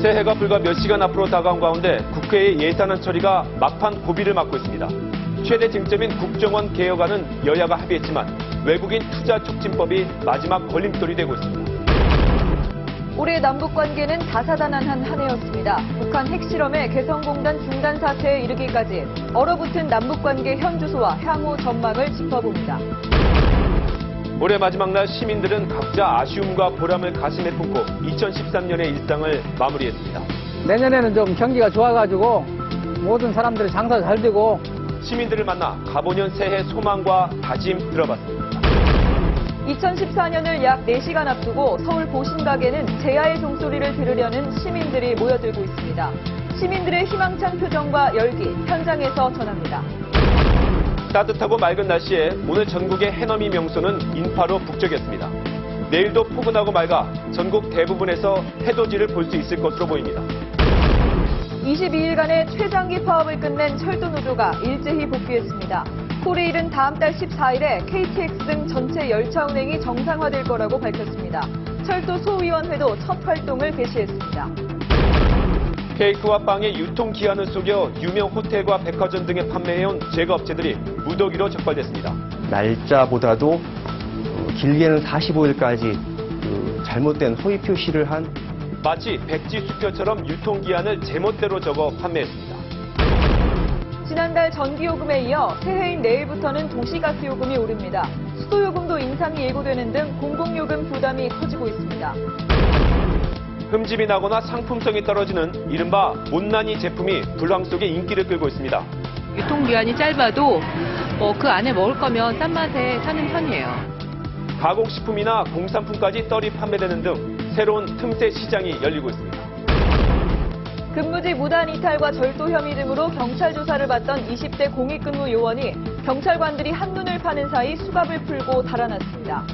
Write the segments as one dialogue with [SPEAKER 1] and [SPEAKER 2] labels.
[SPEAKER 1] 새해가 불과 몇 시간 앞으로 다가온 가운데 국회의 예산안 처리가 막판 고비를 맞고 있습니다. 최대 쟁점인 국정원 개혁안은 여야가 합의했지만 외국인 투자 촉진법이 마지막 걸림돌이 되고 있습니다.
[SPEAKER 2] 올해 남북 관계는 다사다난한 한 해였습니다. 북한 핵실험의 개성공단 중단 사태에 이르기까지 얼어붙은 남북 관계 현주소와 향후 전망을 짚어봅니다.
[SPEAKER 1] 올해 마지막 날 시민들은 각자 아쉬움과 보람을 가슴에 품고 2013년의 일상을 마무리했습니다.
[SPEAKER 3] 내년에는 좀 경기가 좋아가지고 모든 사람들이 장사 잘 되고
[SPEAKER 1] 시민들을 만나 가보년 새해 소망과 다짐 들어봤습니다.
[SPEAKER 2] 2014년을 약 4시간 앞두고 서울 보신각에는 제야의 종소리를 들으려는 시민들이 모여들고 있습니다. 시민들의 희망찬 표정과 열기 현장에서 전합니다.
[SPEAKER 1] 따뜻하고 맑은 날씨에 오늘 전국의 해넘이 명소는 인파로 북적였습니다. 내일도 포근하고 맑아 전국 대부분에서 해돋이를 볼 수 있을 것으로 보입니다.
[SPEAKER 2] 22일간의 최장기 파업을 끝낸 철도노조가 일제히 복귀했습니다. 코레일은 다음 달 14일에 KTX 등 전체 열차 운행이 정상화될 거라고 밝혔습니다. 철도 소위원회도 첫 활동을 개시했습니다.
[SPEAKER 1] 케이크와 빵의 유통기한을 속여 유명 호텔과 백화점 등에 판매해온 제과업체들이 무더기로 적발됐습니다.
[SPEAKER 4] 날짜보다도 길게는 45일까지 잘못된 허위 표시를 한
[SPEAKER 1] 마치 백지 수표처럼 유통기한을 제멋대로 적어 판매했습니다.
[SPEAKER 2] 지난달 전기요금에 이어 새해인 내일부터는 도시가스요금이 오릅니다. 수도요금도 인상이 예고되는 등 공공요금 부담이 커지고 있습니다.
[SPEAKER 1] 흠집이 나거나 상품성이 떨어지는 이른바 못난이 제품이 불황 속에 인기를 끌고 있습니다.
[SPEAKER 5] 유통기한이 짧아도 그 안에 먹을 거면 싼 맛에 사는 편이에요.
[SPEAKER 1] 가공식품이나 공산품까지 떨이 판매되는 등 새로운 틈새 시장이 열리고 있습니다.
[SPEAKER 2] 근무지 무단 이탈과 절도 혐의 등으로 경찰 조사를 받던 20대 공익근무 요원이 경찰관들이 한눈을 파는 사이 수갑을 풀고 달아났습니다.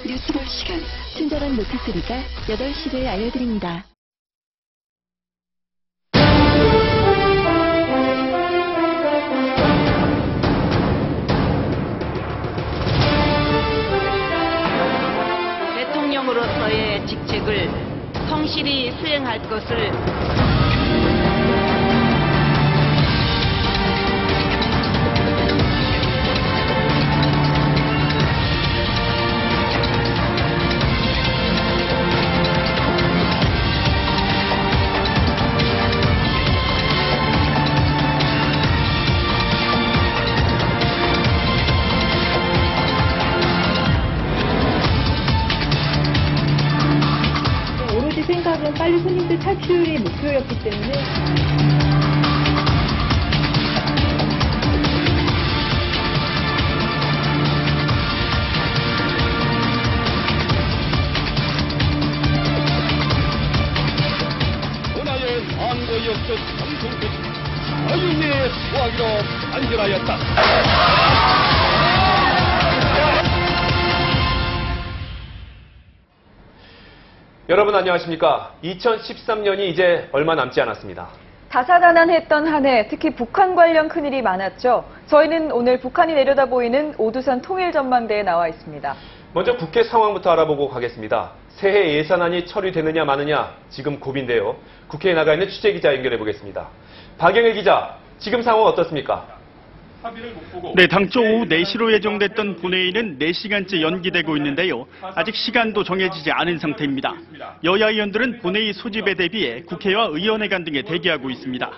[SPEAKER 6] 뉴스 볼 시간. 친절한 노트소리가 8시를 알려드립니다.
[SPEAKER 5] 대통령으로서의 직책을 성실히 수행할 것을
[SPEAKER 7] 생각은 빨리 손님들 탈출이 목표였기 때문에
[SPEAKER 8] 문화의 안보역적 방송국 자유의 수화기로 단결하였다.
[SPEAKER 1] 여러분 안녕하십니까? 2013년이 이제 얼마 남지 않았습니다.
[SPEAKER 2] 다사다난했던 한 해, 특히 북한 관련 큰일이 많았죠. 저희는 오늘 북한이 내려다보이는 오두산 통일전망대에 나와 있습니다.
[SPEAKER 1] 먼저 국회 상황부터 알아보고 가겠습니다. 새해 예산안이 처리되느냐 마느냐 지금 고비인데요. 국회에 나가 있는 취재기자 연결해 보겠습니다. 박영일 기자, 지금 상황 어떻습니까?
[SPEAKER 9] 네, 당초 오후 4시로 예정됐던 본회의는 4시간째 연기되고 있는데요. 아직 시간도 정해지지 않은 상태입니다. 여야 의원들은 본회의 소집에 대비해 국회와 의원회 간 등에 대기하고 있습니다.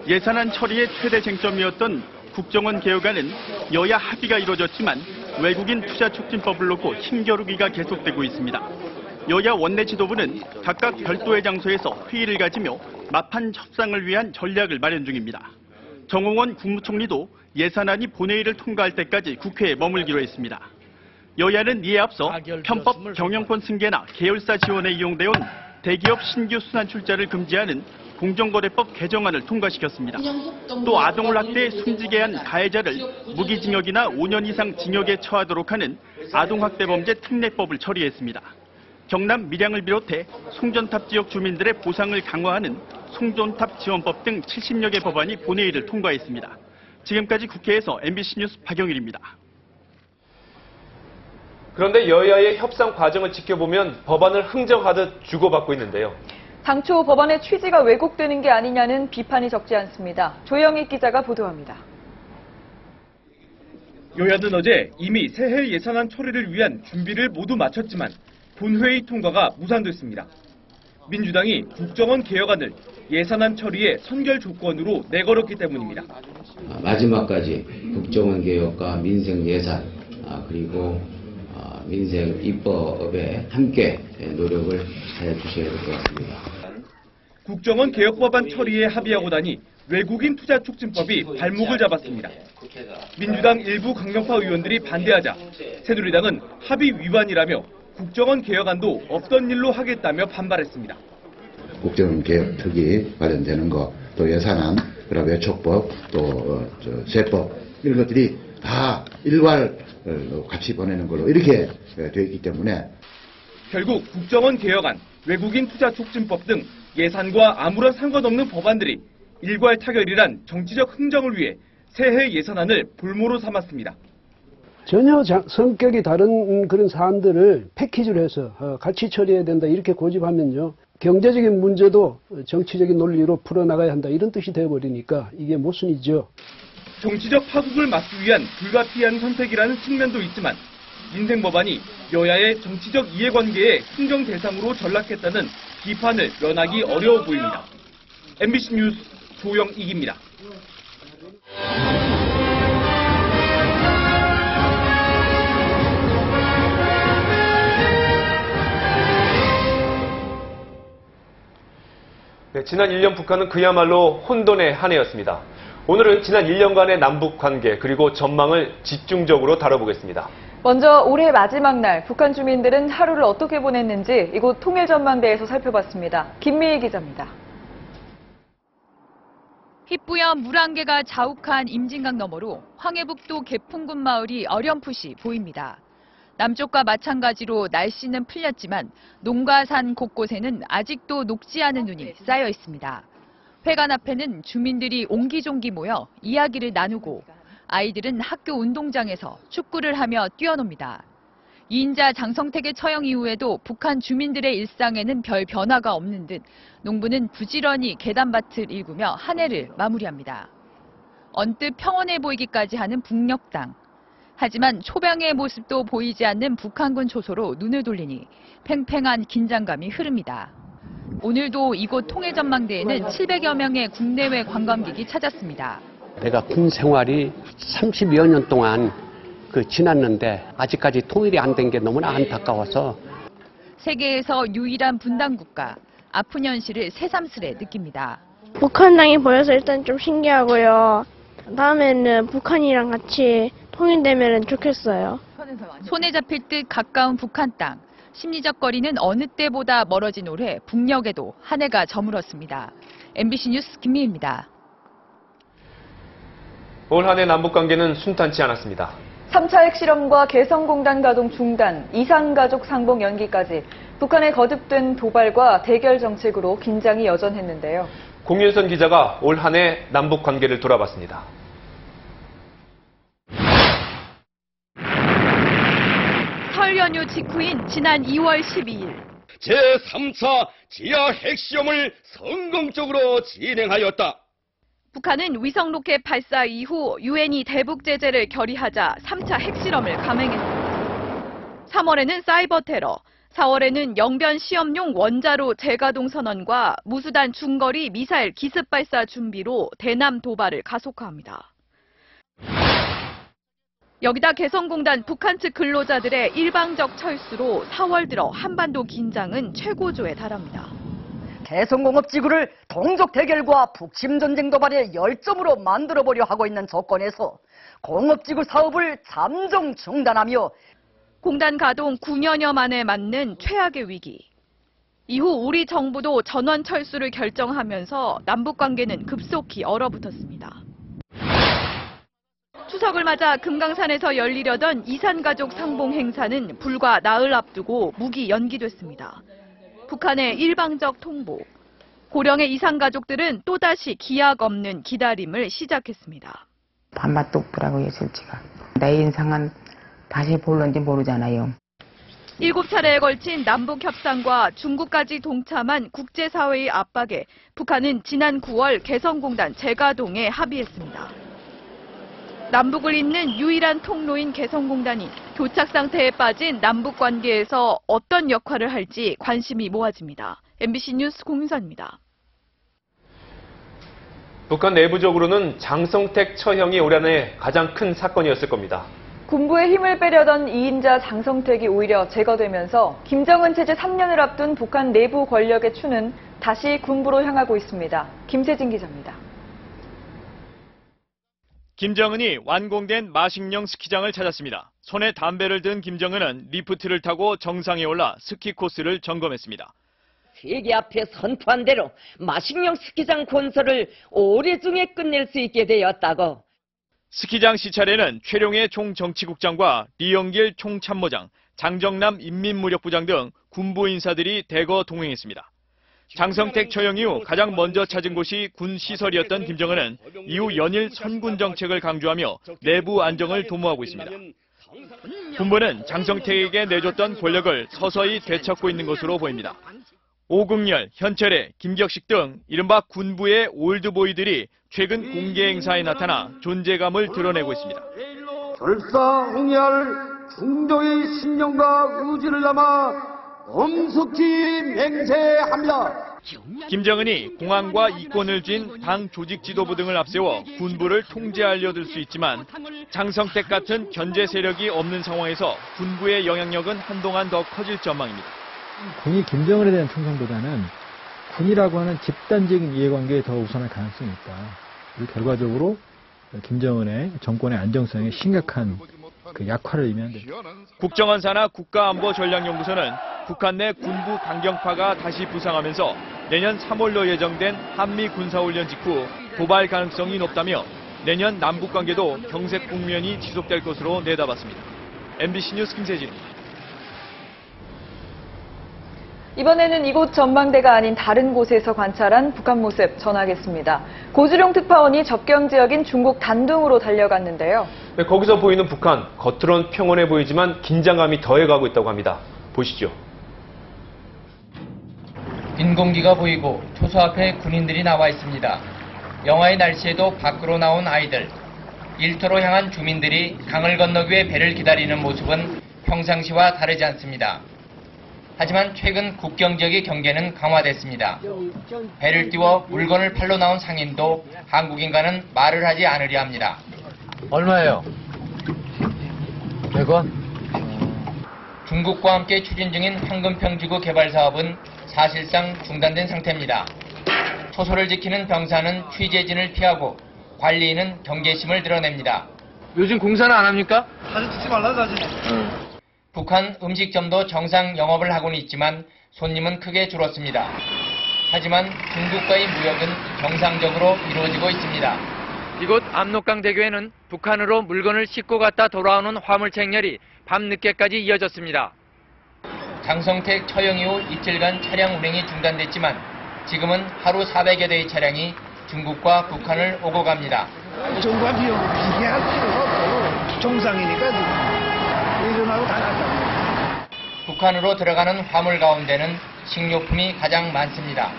[SPEAKER 9] 예산안 처리의 최대 쟁점이었던 국정원 개혁안은 여야 합의가 이루어졌지만 외국인 투자 촉진법을 놓고 힘겨루기가 계속되고 있습니다. 여야 원내 지도부는 각각 별도의 장소에서 회의를 가지며 마판 협상을 위한 전략을 마련 중입니다. 정홍원 국무총리도 예산안이 본회의를 통과할 때까지 국회에 머물기로 했습니다. 여야는 이에 앞서 편법 경영권 승계나 계열사 지원에 이용되어 온 대기업 신규 순환 출자를 금지하는 공정거래법 개정안을 통과시켰습니다. 또 아동을 학대해 숨지게 한 가해자를 무기징역이나 5년 이상 징역에 처하도록 하는 아동학대범죄 특례법을 처리했습니다. 경남 밀양을 비롯해 송전탑 지역 주민들의 보상을 강화하는 송전탑 지원법 등 70여 개 법안이 본회의를 통과했습니다. 지금까지 국회에서 MBC 뉴스 박영일입니다.
[SPEAKER 1] 그런데 여야의 협상 과정을 지켜보면 법안을 흥정하듯 주고받고 있는데요.
[SPEAKER 2] 당초 법안의 취지가 왜곡되는 게 아니냐는 비판이 적지 않습니다. 조영익 기자가 보도합니다.
[SPEAKER 10] 여야는 어제 이미 새해 예산안 처리를 위한 준비를 모두 마쳤지만 본회의 통과가 무산됐습니다. 민주당이 국정원 개혁안을 예산안 처리의 선결 조건으로 내걸었기 때문입니다.
[SPEAKER 11] 마지막까지 국정원 개혁과 민생 예산 그리고 민생 입법에 함께 노력을 해주셔야 될 것 같습니다.
[SPEAKER 10] 국정원 개혁 법안 처리에 합의하고 나니 외국인 투자 촉진법이 발목을 잡았습니다. 민주당 일부 강경파 의원들이 반대하자 새누리당은 합의 위반이라며 국정원 개혁안도 없던 일로 하겠다며 반발했습니다.
[SPEAKER 12] 국정원 개혁 특위 관련되는 거, 또 예산안, 그리고 외촉법, 또 세법 이런 것들이 다 일괄로 같이 보내는 걸로 이렇게 되어 있기 때문에
[SPEAKER 10] 결국 국정원 개혁안, 외국인 투자 촉진법 등 예산과 아무런 상관없는 법안들이 일괄 타결이란 정치적 흥정을 위해 새해 예산안을 볼모로 삼았습니다.
[SPEAKER 13] 전혀 성격이 다른 그런 사안들을 패키지로 해서 같이 처리해야 된다 이렇게 고집하면요. 경제적인 문제도 정치적인 논리로 풀어나가야 한다 이런 뜻이 되어버리니까 이게 모순이죠.
[SPEAKER 10] 정치적 파국을 막기 위한 불가피한 선택이라는 측면도 있지만 민생 법안이 여야의 정치적 이해관계의 흥정 대상으로 전락했다는 비판을 면하기 어려워 보입니다. MBC 뉴스 조영익입니다.
[SPEAKER 1] 네, 지난 1년 북한은 그야말로 혼돈의 한 해였습니다. 오늘은 지난 1년간의 남북 관계 그리고 전망을 집중적으로 다뤄보겠습니다.
[SPEAKER 2] 먼저 올해 마지막 날 북한 주민들은 하루를 어떻게 보냈는지 이곳 통일전망대에서 살펴봤습니다. 김미희 기자입니다.
[SPEAKER 5] 희뿌연 물안개가 자욱한 임진강 너머로 황해북도 개풍군 마을이 어렴풋이 보입니다. 남쪽과 마찬가지로 날씨는 풀렸지만 농가 산 곳곳에는 아직도 녹지 않은 눈이 쌓여 있습니다. 회관 앞에는 주민들이 옹기종기 모여 이야기를 나누고 아이들은 학교 운동장에서 축구를 하며 뛰어놉니다. 2인자 장성택의 처형 이후에도 북한 주민들의 일상에는 별 변화가 없는 듯 농부는 부지런히 계단밭을 일구며 한 해를 마무리합니다. 언뜻 평온해 보이기까지 하는 북녘 땅. 하지만 초병의 모습도 보이지 않는 북한군 초소로 눈을 돌리니 팽팽한 긴장감이 흐릅니다. 오늘도 이곳 통일전망대에는 700여 명의 국내외 관광객이 찾았습니다.
[SPEAKER 14] 내가 군 생활이 30여 년 동안 지났는데 아직까지 통일이 안 된 게 너무나 안타까워서
[SPEAKER 5] 세계에서 유일한 분단 국가, 아픈 현실을 새삼스레 느낍니다.
[SPEAKER 15] 북한 땅이 보여서 일단 좀 신기하고요. 다음에는 북한이랑 같이 통일되면 좋겠어요.
[SPEAKER 5] 손에 잡힐 듯 가까운 북한 땅. 심리적 거리는 어느 때보다 멀어진 올해 북녘에도 한 해가 저물었습니다. MBC 뉴스 김미희입니다.
[SPEAKER 1] 올 한 해 남북 관계는 순탄치 않았습니다.
[SPEAKER 2] 3차 핵실험과 개성공단 가동 중단, 이산가족 상봉 연기까지 북한의 거듭된 도발과 대결 정책으로 긴장이 여전했는데요.
[SPEAKER 1] 공윤선 기자가 올 한 해 남북 관계를 돌아봤습니다.
[SPEAKER 5] 설 연휴 직후인 지난 2월 12일.
[SPEAKER 8] 제3차 지하 핵시험을 성공적으로 진행하였다.
[SPEAKER 5] 북한은 위성 로켓 발사 이후 유엔이 대북 제재를 결의하자 3차 핵실험을 감행했습니다. 3월에는 사이버 테러, 4월에는 영변 시험용 원자로 재가동 선언과 무수단 중거리 미사일 기습 발사 준비로 대남 도발을 가속화합니다. 여기다 개성공단 북한 측 근로자들의 일방적 철수로 4월 들어 한반도 긴장은 최고조에 달합니다.
[SPEAKER 16] 개성공업지구를 동족 대결과 북침 전쟁 도발의 열점으로 만들어보려 하고 있는 조건에서 공업지구 사업을 잠정 중단하며
[SPEAKER 5] 공단 가동 9년여 만에 맞는 최악의 위기. 이후 우리 정부도 전원 철수를 결정하면서 남북 관계는 급속히 얼어붙었습니다. 추석을 맞아 금강산에서 열리려던 이산가족 상봉 행사는 불과 나흘 앞두고 무기 연기됐습니다. 북한의 일방적 통보. 고령의 이산가족들은 또다시 기약 없는 기다림을 시작했습니다.
[SPEAKER 17] 밥맛도 없더라고요, 솔직히가. 내 인상은 다시 볼런지 모르잖아요.
[SPEAKER 5] 7차례에 걸친 남북 협상과 중국까지 동참한 국제사회의 압박에 북한은 지난 9월 개성공단 재가동에 합의했습니다. 남북을 잇는 유일한 통로인 개성공단이 교착 상태에 빠진 남북 관계에서 어떤 역할을 할지 관심이 모아집니다. MBC 뉴스 공윤선입니다.
[SPEAKER 1] 북한 내부적으로는 장성택 처형이 올 한해 가장 큰 사건이었을 겁니다.
[SPEAKER 2] 군부의 힘을 빼려던 이인자 장성택이 오히려 제거되면서 김정은 체제 3년을 앞둔 북한 내부 권력의 추는 다시 군부로 향하고 있습니다. 김세진 기자입니다.
[SPEAKER 18] 김정은이 완공된 마식령 스키장을 찾았습니다. 손에 담배를 든 김정은은 리프트를 타고 정상에 올라 스키 코스를 점검했습니다.
[SPEAKER 19] 세계 앞에 선포한 대로 마식령 스키장 건설을 올해 중에 끝낼 수 있게 되었다고.
[SPEAKER 18] 스키장 시찰에는 최룡해 총정치국장과 리영길 총참모장, 장정남 인민무력부장 등 군부 인사들이 대거 동행했습니다. 장성택 처형 이후 가장 먼저 찾은 곳이 군 시설이었던 김정은은 이후 연일 선군 정책을 강조하며 내부 안정을 도모하고 있습니다. 군부는 장성택에게 내줬던 권력을 서서히 되찾고 있는 것으로 보입니다. 오국열, 현철의, 김격식 등 이른바 군부의 올드보이들이 최근 공개 행사에 나타나 존재감을 드러내고 있습니다.
[SPEAKER 20] 결사홍열 중도의 신념과 의지를 담아 엄숙히 맹세합니다.
[SPEAKER 18] 김정은이 공안과 이권을 쥔 당 조직 지도부 등을 앞세워 군부를 통제하려 들 수 있지만 장성택 같은 견제 세력이 없는 상황에서 군부의 영향력은 한동안 더 커질 전망입니다.
[SPEAKER 21] 군이 김정은에 대한 충성보다는 군이라고 하는 집단적인 이해관계에 더 우선할 가능성이 있다. 그리고 결과적으로 김정은의 정권의 안정성에 심각한 그 약화를 의미한다.
[SPEAKER 18] 국정원 산하 국가안보전략연구소는 북한 내 군부 강경파가 다시 부상하면서 내년 3월로 예정된 한미 군사훈련 직후 도발 가능성이 높다며 내년 남북관계도 경색 국면이 지속될 것으로 내다봤습니다. MBC 뉴스 김세진입니다.
[SPEAKER 2] 이번에는 이곳 전망대가 아닌 다른 곳에서 관찰한 북한 모습 전하겠습니다. 고주룡 특파원이 접경 지역인 중국 단둥으로 달려갔는데요.
[SPEAKER 1] 네, 거기서 보이는 북한, 겉으론 평온해 보이지만 긴장감이 더해가고 있다고 합니다. 보시죠.
[SPEAKER 22] 빈 공기가 보이고 초소 앞에 군인들이 나와 있습니다. 영하의 날씨에도 밖으로 나온 아이들, 일터로 향한 주민들이 강을 건너기 위해 배를 기다리는 모습은 평상시와 다르지 않습니다. 하지만 최근 국경 지역의 경계는 강화됐습니다. 배를 띄워 물건을 팔러 나온 상인도 한국인과는 말을 하지 않으려 합니다.
[SPEAKER 23] 얼마예요? 100원?
[SPEAKER 22] 중국과 함께 추진 중인 황금평지구 개발 사업은 사실상 중단된 상태입니다. 초소를 지키는 병사는 취재진을 피하고 관리인은 경계심을 드러냅니다.
[SPEAKER 23] 요즘 공사는 안 합니까?
[SPEAKER 22] 사진 찍지 말라고 하지. 북한 음식점도 정상 영업을 하고는 있지만 손님은 크게 줄었습니다. 하지만 중국과의 무역은 정상적으로 이루어지고 있습니다.
[SPEAKER 23] 이곳 압록강 대교에는 북한으로 물건을 싣고 갔다 돌아오는 화물차 행렬이 밤늦게까지 이어졌습니다.
[SPEAKER 22] 장성택 처형 이후 이틀간 차량 운행이 중단됐지만 지금은 하루 400여 대의 차량이 중국과 북한을 오고 갑니다.
[SPEAKER 20] 정부와 비교할 필요가 없고 정상이니까 예전하고 다 같다.
[SPEAKER 22] 북한으로 들어가는 화물 가운데는 식료품이 가장 많습니다.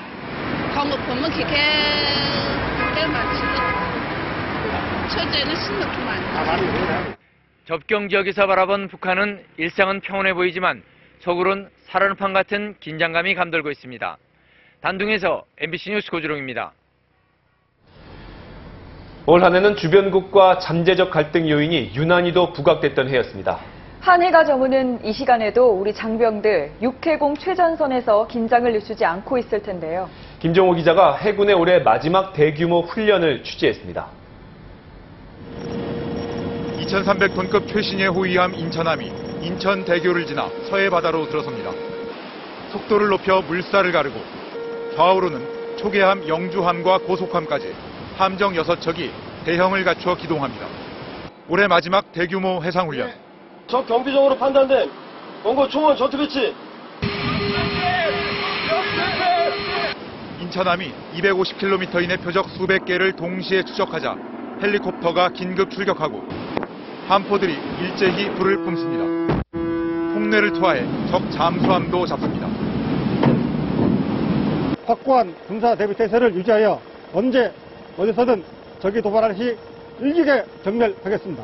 [SPEAKER 23] 접경 지역에서 바라본 북한은 일상은 평온해 보이지만 속으론 살얼음판 같은 긴장감이 감돌고 있습니다. 단둥에서 MBC 뉴스 고주룡입니다.
[SPEAKER 1] 올 한해는 주변국과 잠재적 갈등 요인이 유난히도 부각됐던 해였습니다.
[SPEAKER 2] 한 해가 저무는 이 시간에도 우리 장병들 육해공 최전선에서 긴장을 늦추지 않고 있을 텐데요.
[SPEAKER 1] 김종호 기자가 해군의 올해 마지막 대규모 훈련을 취재했습니다.
[SPEAKER 24] 2300톤급 최신의 호위함 인천함이 인천 대교를 지나 서해 바다로 들어섭니다. 속도를 높여 물살을 가르고 좌우로는 초계함 영주함과 고속함까지 함정 6척이 대형을 갖추어 기동합니다. 올해 마지막 대규모 해상훈련.
[SPEAKER 3] 적 경비적으로 판단된 원고 총원 전투 배치.
[SPEAKER 24] 인천함이 250km 이내 표적 수백 개를 동시에 추적하자 헬리콥터가 긴급 출격하고 함포들이 일제히 불을 뿜습니다. 폭내를 투하해 적 잠수함도 잡습니다.
[SPEAKER 4] 확고한 군사 대비 태세를 유지하여 언제 어디서든 적이 도발할 시 일격에 정멸하겠습니다.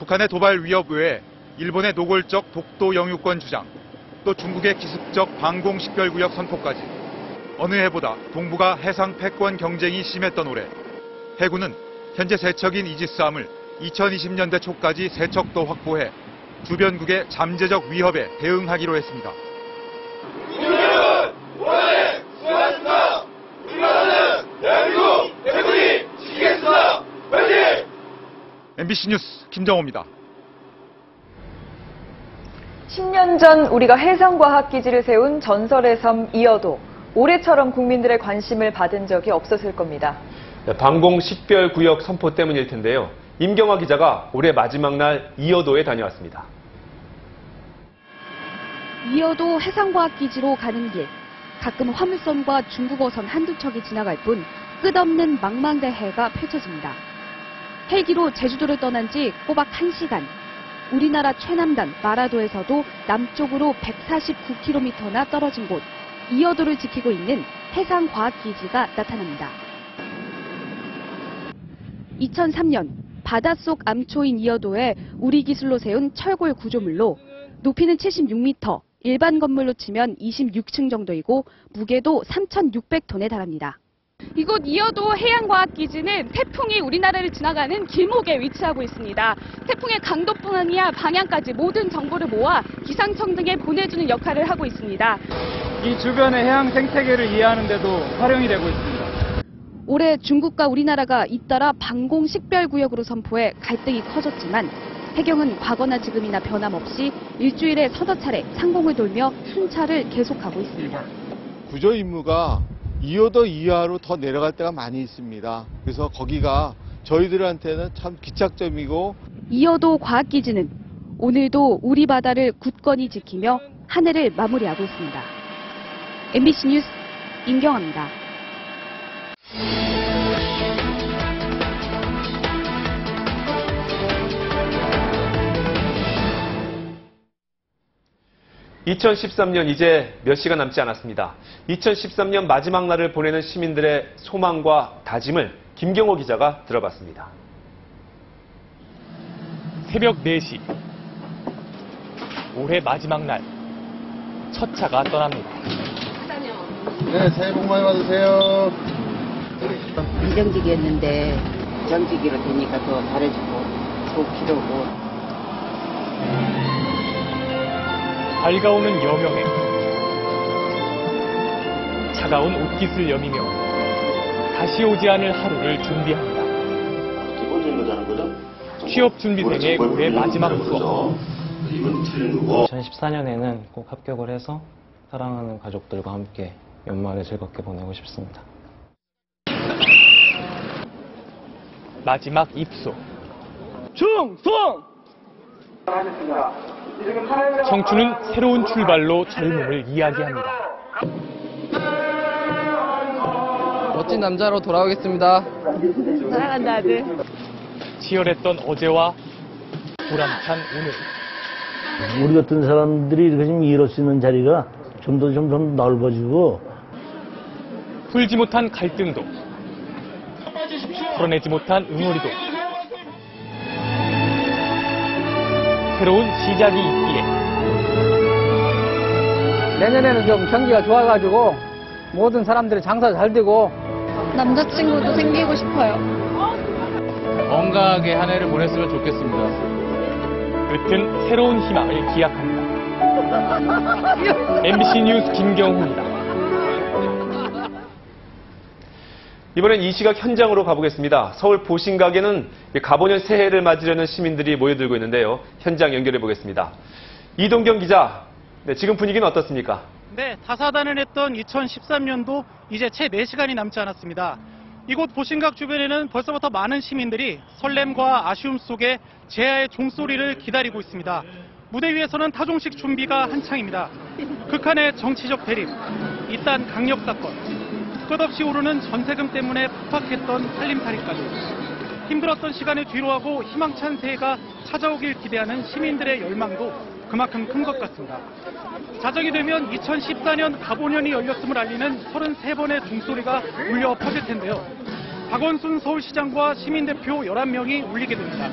[SPEAKER 24] 북한의 도발 위협 외에 일본의 노골적 독도 영유권 주장, 또 중국의 기습적 방공 식별구역 선포까지 어느 해보다 동북아 해상 패권 경쟁이 심했던 올해 해군은 현재 3척인 이지스함을 2020년대 초까지 3척도 확보해 주변국의 잠재적 위협에 대응하기로 했습니다.
[SPEAKER 3] 올해 수고하셨습니다. 우리나라는 대한민국 해군이 지키겠습니다. 화이팅!
[SPEAKER 24] MBC 뉴스 김정호입니다.
[SPEAKER 2] 10년 전 우리가 해상과학기지를 세운 전설의 섬 이어도 올해처럼 국민들의 관심을 받은 적이 없었을 겁니다.
[SPEAKER 1] 방공 식별구역 선포 때문일 텐데요. 임경화 기자가 올해 마지막 날 이어도에 다녀왔습니다.
[SPEAKER 6] 이어도 해상과학기지로 가는 길. 가끔 화물선과 중국어선 한두 척이 지나갈 뿐 끝없는 망망대해가 펼쳐집니다. 헬기로 제주도를 떠난 지 꼬박 1시간. 우리나라 최남단 마라도에서도 남쪽으로 149km나 떨어진 곳 이어도를 지키고 있는 해상과학기지가 나타납니다. 2003년 바닷속 암초인 이어도에 우리 기술로 세운 철골 구조물로 높이는 76m, 일반 건물로 치면 26층 정도이고 무게도 3,600톤에 달합니다.
[SPEAKER 7] 이곳 이어도 해양과학기지는 태풍이 우리나라를 지나가는 길목에 위치하고 있습니다. 태풍의 강도뿐 아니라 방향까지 모든 정보를 모아 기상청 등에 보내주는 역할을 하고 있습니다.
[SPEAKER 25] 이 주변의 해양 생태계를 이해하는 데도 활용이 되고 있습니다.
[SPEAKER 6] 올해 중국과 우리나라가 잇따라 방공 식별구역으로 선포해 갈등이 커졌지만 해경은 과거나 지금이나 변함없이 일주일에 서너 차례 상공을 돌며 순찰을 계속하고 있습니다.
[SPEAKER 26] 구조 임무가 이어도 이하로 더 내려갈 때가 많이 있습니다. 그래서 거기가 저희들한테는 참 기착점이고
[SPEAKER 6] 이어도 과학기지는 오늘도 우리 바다를 굳건히 지키며 한 해를 마무리하고 있습니다. MBC 뉴스 임경아입니다.
[SPEAKER 1] (2013년) 이제 몇 시간 남지 않았습니다. 2013년 마지막 날을 보내는 시민들의 소망과 다짐을 김경호 기자가 들어봤습니다.
[SPEAKER 27] 새벽 4시. 올해 마지막 날. 첫 차가 떠납니다.
[SPEAKER 26] 네, 새해 복 많이 받으세요.
[SPEAKER 28] 비정직이었는데 정직으로 되니까 더 잘해주고 좋기로고.
[SPEAKER 27] 밝아오는 여명에 차가운 옷깃을 여미며 다시 오지 않을 하루를 준비합니다. 취업 준비생의 올해 마지막 수업.
[SPEAKER 29] 2014년에는 꼭 합격을 해서 사랑하는 가족들과 함께 연말을 즐겁게 보내고 싶습니다.
[SPEAKER 27] 마지막 입소.
[SPEAKER 25] 충성!
[SPEAKER 27] 청춘은 새로운 출발로 젊음을 이야기합니다.
[SPEAKER 30] 멋진 남자로 돌아오겠습니다.
[SPEAKER 7] 사랑한다 아들.
[SPEAKER 27] 치열했던 어제와 보람찬 오늘.
[SPEAKER 31] 우리 같은 사람들이 이렇게 좀 일할 수 있는 자리가 좀 더 넓어지고
[SPEAKER 27] 풀지 못한 갈등도 풀어내지 못한 응어리도 새로운 시작이 있기에
[SPEAKER 25] 내년에는 좀 경기가 좋아가지고 모든 사람들이 장사 잘 되고
[SPEAKER 7] 남자친구도 생기고 싶어요.
[SPEAKER 27] 건강하게 한 해를 보냈으면 좋겠습니다. 끝은 새로운 희망을 기약합니다. MBC 뉴스 김경호입니다.
[SPEAKER 1] 이번엔 이 시각 현장으로 가보겠습니다. 서울 보신각에는 가보년 새해를 맞으려는 시민들이 모여들고 있는데요. 현장 연결해 보겠습니다. 이동경 기자, 네, 지금 분위기는 어떻습니까?
[SPEAKER 32] 네, 다사다난했던 2013년도 이제 채 4시간이 남지 않았습니다.
[SPEAKER 5] 이곳 보신각 주변에는 벌써부터 많은 시민들이 설렘과 아쉬움 속에 제야의 종소리를 기다리고 있습니다. 무대 위에서는 타종식 준비가 한창입니다. 극한의 정치적 대립, 이딴 강력 사건, 끝없이 오르는 전세금 때문에 팍팍했던 살림살이까지 힘들었던 시간을 뒤로하고 희망찬 새해가 찾아오길 기대하는 시민들의 열망도 그만큼 큰 것 같습니다. 자정이 되면 2014년 가보년이 열렸음을 알리는 33번의 종소리가 울려 퍼질 텐데요. 박원순 서울시장과 시민대표 11명이 울리게 됩니다.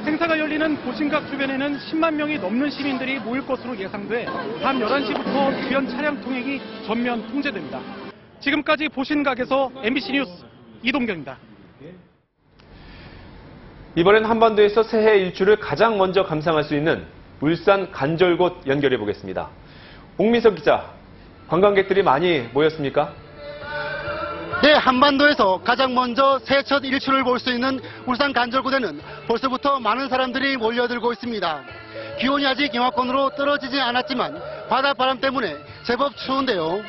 [SPEAKER 5] 행사가 열리는 보신각 주변에는 10만 명이 넘는 시민들이 모일 것으로 예상돼 밤 11시부터 주변 차량 통행이 전면 통제됩니다. 지금까지 보신각에서 MBC 뉴스 이동경입니다.
[SPEAKER 1] 이번엔 한반도에서 새해 일출을 가장 먼저 감상할 수 있는 울산 간절곶 연결해 보겠습니다. 옥민석 기자, 관광객들이 많이 모였습니까?
[SPEAKER 8] 네, 한반도에서 가장 먼저 새해 첫 일출을 볼 수 있는 울산 간절곶에는 벌써부터 많은 사람들이 몰려들고 있습니다. 기온이 아직 영하권으로 떨어지지 않았지만 바닷바람 때문에 제법 추운데요.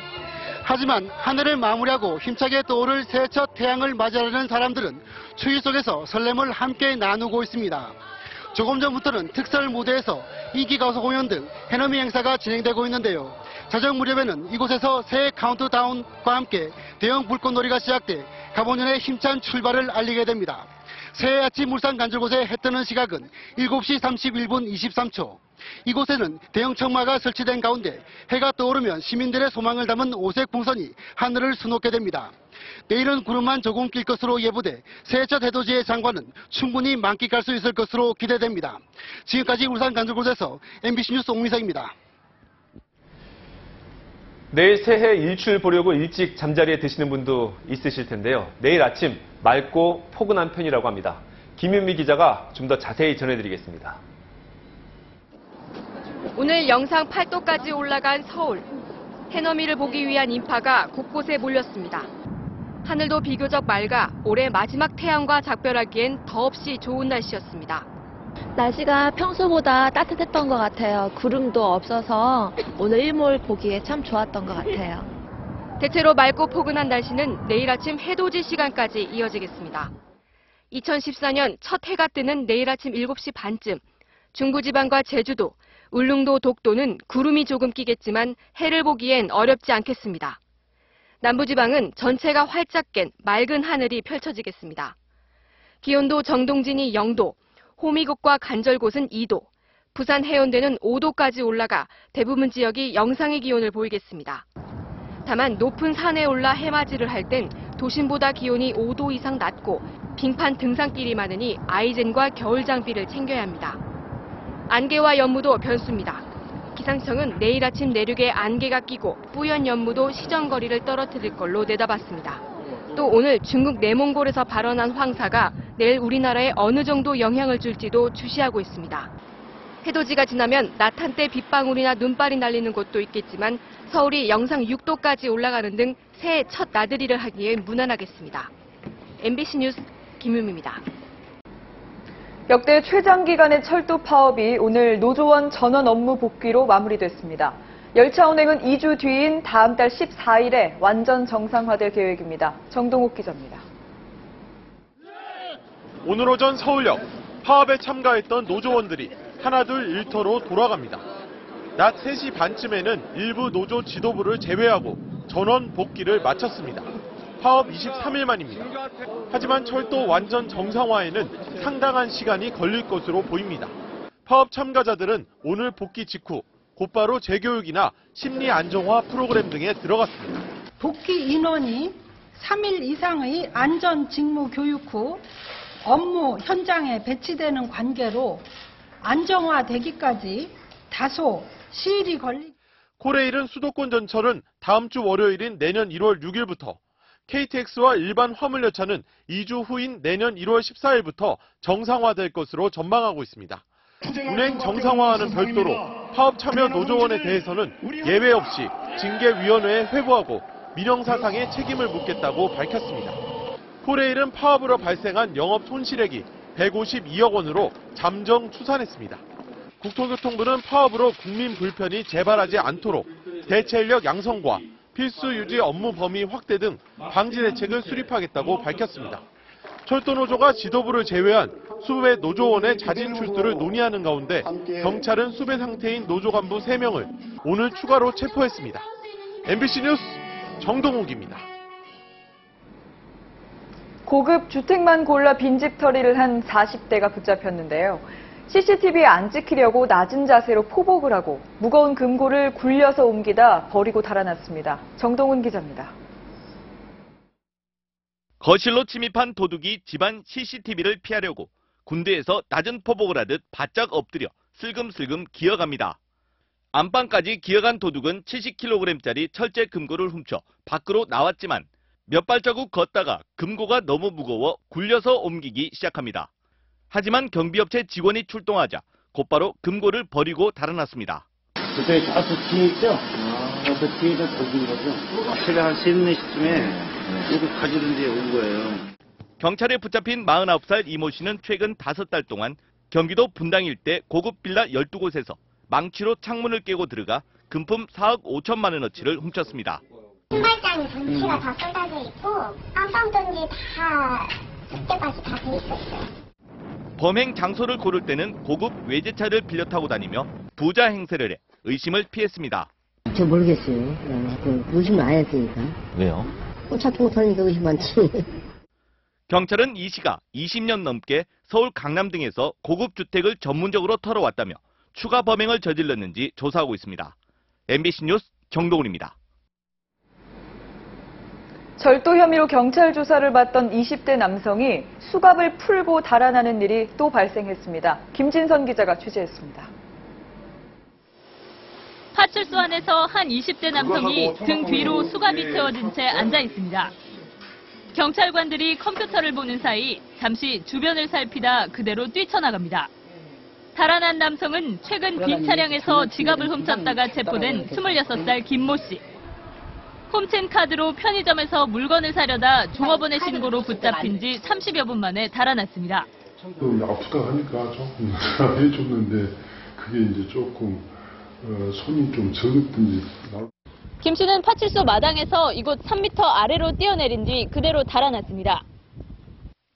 [SPEAKER 8] 하지만 하늘을 마무리하고 힘차게 떠오를 새해 첫 태양을 맞이하려는 사람들은 추위 속에서 설렘을 함께 나누고 있습니다. 조금 전부터는 특설 무대에서 인기가수 공연 등 해넘이 행사가 진행되고 있는데요. 저녁 무렵에는 이곳에서 새해 카운트다운과 함께 대형 불꽃놀이가 시작돼 가보년의 힘찬 출발을 알리게 됩니다. 새해 아침 울산 간절곶에 해 뜨는 시각은 7시 31분 23초. 이곳에는 대형 청마가 설치된 가운데 해가 떠오르면 시민들의 소망을 담은 오색 풍선이 하늘을 수놓게 됩니다. 내일은 구름만 조금 낄 것으로 예보돼 새해 첫 해돋이의 장관은 충분히 만끽할 수 있을 것으로 기대됩니다. 지금까지 울산 간절곶에서 MBC 뉴스 옥민석입니다.
[SPEAKER 1] 내일 새해 일출 보려고 일찍 잠자리에 드시는 분도 있으실 텐데요. 내일 아침 맑고 포근한 편이라고 합니다. 김윤미 기자가 좀 더 자세히 전해드리겠습니다.
[SPEAKER 9] 오늘 영상 8도까지 올라간 서울. 해넘이를 보기 위한 인파가 곳곳에 몰렸습니다. 하늘도 비교적 맑아 올해 마지막 태양과 작별하기엔 더없이 좋은 날씨였습니다.
[SPEAKER 10] 날씨가 평소보다 따뜻했던 것 같아요. 구름도 없어서 오늘 일몰 보기에 참 좋았던 것 같아요.
[SPEAKER 9] 대체로 맑고 포근한 날씨는 내일 아침 해돋이 시간까지 이어지겠습니다. 2014년 첫 해가 뜨는 내일 아침 7시 반쯤 중부지방과 제주도, 울릉도, 독도는 구름이 조금 끼겠지만 해를 보기엔 어렵지 않겠습니다. 남부지방은 전체가 활짝 깬 맑은 하늘이 펼쳐지겠습니다. 기온도 정동진이 0도, 호미곶과 간절곶은 2도, 부산 해운대는 5도까지 올라가 대부분 지역이 영상의 기온을 보이겠습니다. 다만 높은 산에 올라 해맞이를 할 땐 도심보다 기온이 5도 이상 낮고 빙판 등산길이 많으니 아이젠과 겨울 장비를 챙겨야 합니다. 안개와 연무도 변수입니다. 기상청은 내일 아침 내륙에 안개가 끼고 뿌연 연무도 시정거리를 떨어뜨릴 걸로 내다봤습니다. 또 오늘 중국 내몽골에서 발원한 황사가 내일 우리나라에 어느 정도 영향을 줄지도 주시하고 있습니다. 해돋이가 지나면 낮 한때 빗방울이나 눈발이 날리는 곳도 있겠지만 서울이 영상 6도까지 올라가는 등 새해 첫 나들이를 하기에 무난하겠습니다. MBC 뉴스 김유미입니다.
[SPEAKER 2] 역대 최장기간의 철도 파업이 오늘 노조원 전원 업무 복귀로 마무리됐습니다. 열차 운행은 2주 뒤인 다음 달 14일에 완전 정상화될 계획입니다. 정동욱 기자입니다.
[SPEAKER 11] 오늘 오전 서울역 파업에 참가했던 노조원들이 하나둘 일터로 돌아갑니다. 낮 3시 반쯤에는 일부 노조 지도부를 제외하고 전원 복귀를 마쳤습니다. 파업 23일 만입니다. 하지만 철도 완전 정상화에는 상당한 시간이 걸릴 것으로 보입니다. 파업 참가자들은 오늘 복귀 직후 곧바로 재교육이나 심리 안정화 프로그램 등에 들어갔습니다.
[SPEAKER 12] 복귀 인원이 3일 이상의 안전 직무 교육 후 업무 현장에 배치되는 관계로 안정화되기까지 다소 시일이 걸리.
[SPEAKER 11] 코레일은 수도권 전철은 다음 주 월요일인 내년 1월 6일부터, KTX와 일반 화물열차는 2주 후인 내년 1월 14일부터 정상화될 것으로 전망하고 있습니다. 운행 정상화와는 별도로 파업 참여 노조원에 대해서는 예외 없이 징계위원회에 회부하고 민형사상의 책임을 묻겠다고 밝혔습니다. 코레일은 파업으로 발생한 영업 손실액이 152억 원으로 잠정 추산했습니다. 국토교통부는 파업으로 국민 불편이 재발하지 않도록 대체 인력 양성과 필수 유지 업무 범위 확대 등 방지 대책을 수립하겠다고 밝혔습니다. 철도노조가 지도부를 제외한 수배 노조원의 자진 출두를 논의하는 가운데 경찰은 수배 상태인 노조 간부 3명을 오늘 추가로 체포했습니다. MBC 뉴스 정동욱입니다.
[SPEAKER 2] 고급 주택만 골라 빈집 처리를 한 40대가 붙잡혔는데요. CCTV에 안 찍히려고 낮은 자세로 포복을 하고 무거운 금고를 굴려서 옮기다 버리고 달아났습니다. 정동훈 기자입니다.
[SPEAKER 13] 거실로 침입한 도둑이 집안 CCTV를 피하려고 군대에서 낮은 포복을 하듯 바짝 엎드려 슬금슬금 기어갑니다. 안방까지 기어간 도둑은 70kg짜리 철제 금고를 훔쳐 밖으로 나왔지만 몇 발자국 걷다가 금고가 너무 무거워 굴려서 옮기기 시작합니다. 하지만 경비업체 직원이 출동하자 곧바로 금고를 버리고 달아났습니다.
[SPEAKER 14] 그때 저쪽 뒤에 있죠? 그 뒤에서 버린 거죠. 제가 한 3, 4시쯤에 이거 가지던 데에 온 거예요.
[SPEAKER 13] 경찰에 붙잡힌 49살 이모 씨는 최근 5달 동안 경기도 분당 일대 고급 빌라 12곳에서 망치로 창문을 깨고 들어가 금품 4억 5천만 원어치를 훔쳤습니다.
[SPEAKER 15] 신발장 전체가 다 쏟아져 있고 안방전지 다 그때까지 다 돼 있었어요.
[SPEAKER 13] 범행 장소를 고를 때는 고급 외제차를 빌려 타고 다니며 부자 행세를 해 의심을 피했습니다.
[SPEAKER 16] 저 모르겠어요. 의심을 안 했으니까.
[SPEAKER 13] 왜요?
[SPEAKER 16] 차통 타니까 의심 많지.
[SPEAKER 13] 경찰은 이 씨가 20년 넘게 서울 강남 등에서 고급 주택을 전문적으로 털어왔다며 추가 범행을 저질렀는지 조사하고 있습니다. MBC 뉴스 정동훈입니다.
[SPEAKER 2] 절도 혐의로 경찰 조사를 받던 20대 남성이 수갑을 풀고 달아나는 일이 또 발생했습니다. 김진선 기자가 취재했습니다.
[SPEAKER 17] 파출소 안에서 한 20대 남성이 등 뒤로 수갑이 채워진 채 앉아 있습니다. 경찰관들이 컴퓨터를 보는 사이 잠시 주변을 살피다 그대로 뛰쳐나갑니다. 달아난 남성은 최근 빈 차량에서 지갑을 훔쳤다가 체포된 26살 김모 씨. 훔친 카드로 편의점에서 물건을 사려다 종업원의 신고로 붙잡힌 지 30여 분 만에 달아났습니다.
[SPEAKER 18] 압수가 하니까 조금 해줬는데 그게 이제 조금 손이 좀 적었든지.
[SPEAKER 17] 김 씨는 파출소 마당에서 이곳 3m 아래로 뛰어내린 뒤 그대로 달아났습니다.